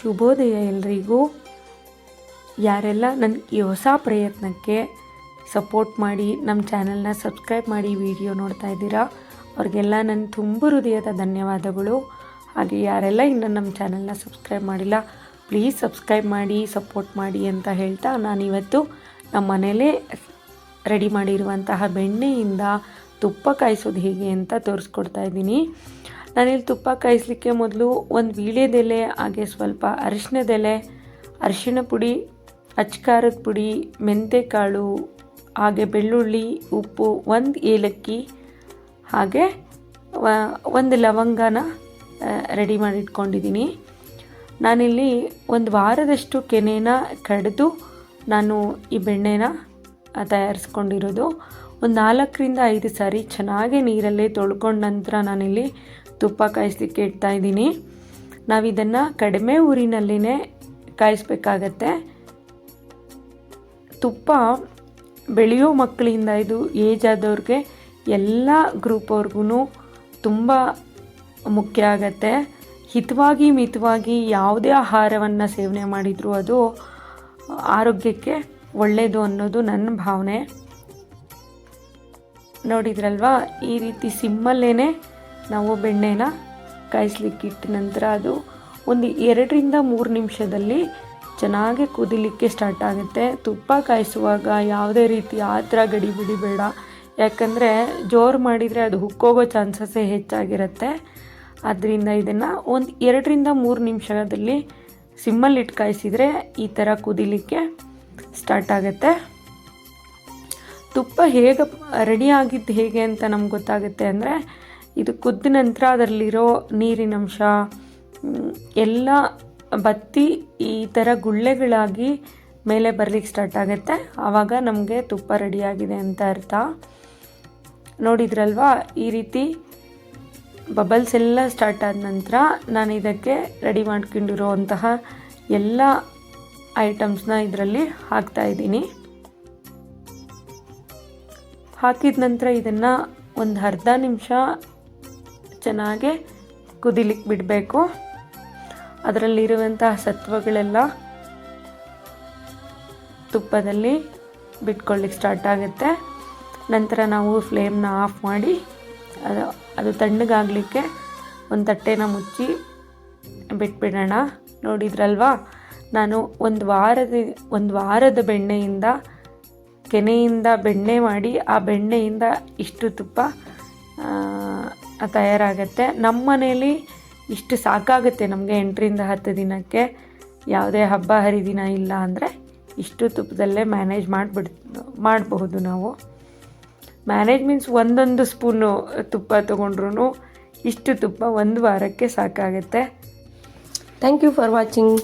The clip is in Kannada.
ಶುಭೋದಯ ಎಲ್ರಿಗೂ. ಯಾರೆಲ್ಲ ನನ್ನ ಈ ಹೊಸ ಪ್ರಯತ್ನಕ್ಕೆ ಸಪೋರ್ಟ್ ಮಾಡಿ ನಮ್ಮ ಚಾನಲ್ನ ಸಬ್ಸ್ಕ್ರೈಬ್ ಮಾಡಿ ವಿಡಿಯೋ ನೋಡ್ತಾ ಇದ್ದೀರಾ, ಅವ್ರಿಗೆಲ್ಲ ನನ್ನ ತುಂಬ ಹೃದಯದ ಧನ್ಯವಾದಗಳು. ಹಾಗೆ ಯಾರೆಲ್ಲ ಇನ್ನು ನಮ್ಮ ಚಾನಲ್ನ ಸಬ್ಸ್ಕ್ರೈಬ್ ಮಾಡಿಲ್ಲ, ಪ್ಲೀಸ್ ಸಬ್ಸ್ಕ್ರೈಬ್ ಮಾಡಿ ಸಪೋರ್ಟ್ ಮಾಡಿ ಅಂತ ಹೇಳ್ತಾ, ನಾನಿವತ್ತು ನಮ್ಮ ಮನೇಲೇ ರೆಡಿ ಮಾಡಿರುವಂತಹ ಬೆಣ್ಣೆಯಿಂದ ತುಪ್ಪ ಕಾಯಿಸೋದು ಹೇಗೆ ಅಂತ ತೋರಿಸ್ಕೊಡ್ತಾ ಇದ್ದೀನಿ. ನಾನಿಲ್ಲಿ ತುಪ್ಪ ಕಾಯಿಸಲಿಕ್ಕೆ ಮೊದಲು ಒಂದು ವೀಳ್ಯದೆಲೆ, ಹಾಗೆ ಸ್ವಲ್ಪ ಅರಿಶಿಣದೆಲೆ, ಅರಿಶಿಣ ಪುಡಿ, ಅಚ್ಕಾರದ ಪುಡಿ, ಮೆಂತೆಕಾಳು, ಹಾಗೆ ಬೆಳ್ಳುಳ್ಳಿ, ಉಪ್ಪು, ಒಂದು ಏಲಕ್ಕಿ, ಹಾಗೆ ಒಂದು ಲವಂಗನ ರೆಡಿ ಮಾಡಿ ಇಟ್ಕೊಂಡಿದ್ದೀನಿ. ನಾನಿಲ್ಲಿ ಒಂದು ವಾರದಷ್ಟು ಕೆನೆನ ಕಡಿದು ನಾನು ಈ ಬೆಣ್ಣೆನ ತಯಾರಿಸ್ಕೊಂಡಿರೋದು. ಒಂದು 4ರಿಂದ 5 ಸಾರಿ ಚೆನ್ನಾಗಿ ನೀರಲ್ಲೇ ತೊಳ್ಕೊಂಡ ನಂತರ ನಾನಿಲ್ಲಿ ತುಪ್ಪ ಕಾಯಿಸ್ಲಿಕ್ಕೆ ಇಡ್ತಾಯಿದ್ದೀನಿ. ನಾವಿದನ್ನು ಕಡಿಮೆ ಊರಿನಲ್ಲಿನೇ ಕಾಯಿಸ್ಬೇಕಾಗತ್ತೆ. ತುಪ್ಪ ಬೆಳೆಯೋ ಮಕ್ಕಳಿಂದ ಇದು ಏಜ್ ಆದವ್ರಿಗೆ ಎಲ್ಲ ಗ್ರೂಪ್ ಅವ್ರಿಗೂ ತುಂಬ ಮುಖ್ಯ ಆಗತ್ತೆ. ಹಿತವಾಗಿ ಮಿತವಾಗಿ ಯಾವುದೇ ಆಹಾರವನ್ನು ಸೇವನೆ ಮಾಡಿದರೂ ಅದು ಆರೋಗ್ಯಕ್ಕೆ ಒಳ್ಳೆಯದು ಅನ್ನೋದು ನನ್ನ ಭಾವನೆ. ನೋಡಿದ್ರಲ್ವಾ, ಈ ರೀತಿ ಸಿಮ್ಮಲ್ಲೇ ನಾವು ಬೆಣ್ಣೆನ ಕಾಯಿಸ್ಲಿಕ್ಕೆ ಇಟ್ಟ ನಂತರ ಅದು ಒಂದು 2ರಿಂದ 3 ನಿಮಿಷದಲ್ಲಿ ಚೆನ್ನಾಗಿ ಕುದಿಲಿಕ್ಕೆ ಸ್ಟಾರ್ಟ್ ಆಗುತ್ತೆ. ತುಪ್ಪ ಕಾಯಿಸುವಾಗ ಯಾವುದೇ ರೀತಿ ಆತರ ಗಡಿಬಿಡಿ ಬೇಡ, ಯಾಕಂದರೆ ಜೋರು ಮಾಡಿದರೆ ಅದು ಹುಕ್ಕೋಗೋ ಚಾನ್ಸಸ್ಸೇ ಹೆಚ್ಚಾಗಿರುತ್ತೆ. ಆದ್ದರಿಂದ ಇದನ್ನು ಒಂದು 2ರಿಂದ 3 ನಿಮಿಷದಲ್ಲಿ ಸಿಮ್ಮಲ್ಲಿಟ್ಟು ಕಾಯಿಸಿದರೆ ಈ ಥರ ಕುದಿಲಿಕ್ಕೆ ಸ್ಟಾರ್ಟ್ ಆಗುತ್ತೆ. ತುಪ್ಪ ಹೇಗೆ ರೆಡಿ ಆಗಿದ್ದು ಹೇಗೆ ಅಂತ ನಮ್ಗೆ ಗೊತ್ತಾಗುತ್ತೆ ಅಂದರೆ, ಇದು ಕುದ್ದ ನಂತರ ಅದರಲ್ಲಿರೋ ನೀರಿನಂಶ ಎಲ್ಲ ಬತ್ತಿ ಈ ಥರ ಗುಳ್ಳೆಗಳಾಗಿ ಮೇಲೆ ಬರಲಿಕ್ಕೆ ಸ್ಟಾರ್ಟ್ ಆಗುತ್ತೆ. ಆವಾಗ ನಮಗೆ ತುಪ್ಪ ರೆಡಿಯಾಗಿದೆ ಅಂತ ಅರ್ಥ. ನೋಡಿದ್ರಲ್ವಾ, ಈ ರೀತಿ ಬಬಲ್ಸ್ ಎಲ್ಲ ಸ್ಟಾರ್ಟ್ ಆದ ನಂತರ ನಾನು ಇದಕ್ಕೆ ರೆಡಿ ಮಾಡ್ಕೊಂಡಿರೋವಂತಹ ಎಲ್ಲ ಐಟಮ್ಸ್ನ ಇದರಲ್ಲಿ ಹಾಕ್ತಾಯಿದ್ದೀನಿ. ಹಾಕಿದ ನಂತರ ಇದನ್ನು ಒಂದು ಅರ್ಧ ನಿಮಿಷ ಚೆನ್ನಾಗೆ ಕುದಿಲಿಕ್ಕೆ ಬಿಡಬೇಕು. ಅದರಲ್ಲಿರುವಂತಹ ಸತ್ವಗಳೆಲ್ಲ ತುಪ್ಪದಲ್ಲಿ ಬಿಟ್ಕೊಳ್ಳಿಕ್ಕೆ ಸ್ಟಾರ್ಟ್ ಆಗುತ್ತೆ. ನಂತರ ನಾವು ಫ್ಲೇಮ್ನ ಆಫ್ ಮಾಡಿ ಅದು ತಣ್ಣಗಾಗಲಿಕ್ಕೆ ಒಂದು ತಟ್ಟೆನ ಮುಚ್ಚಿ ಬಿಟ್ಬಿಡೋಣ. ನೋಡಿದ್ರಲ್ವಾ, ನಾನು ಒಂದು ವಾರದ ಬೆಣ್ಣೆಯಿಂದ ಕೆನೆಯಿಂದ ಬೆಣ್ಣೆ ಮಾಡಿ ಆ ಬೆಣ್ಣೆಯಿಂದ ಇಷ್ಟು ತುಪ್ಪ ತಯಾರಾಗತ್ತೆ. ನಮ್ಮ ಮನೇಲಿ ಇಷ್ಟು ಸಾಕಾಗುತ್ತೆ ನಮಗೆ 8ರಿಂದ 10 ದಿನಕ್ಕೆ. ಯಾವುದೇ ಹಬ್ಬ ಹರಿದಿನ ಇಲ್ಲ ಅಂದರೆ ಇಷ್ಟು ತುಪ್ಪದಲ್ಲೇ ಮ್ಯಾನೇಜ್ ಮಾಡಬಹುದು ನಾವು. ಮ್ಯಾನೇಜ್ ಮೀನ್ಸ್ ಒಂದೊಂದು ಸ್ಪೂನು ತುಪ್ಪ ತೊಗೊಂಡ್ರೂ ಇಷ್ಟು ತುಪ್ಪ 1 ವಾರಕ್ಕೆ ಸಾಕಾಗುತ್ತೆ. Thank you for watching.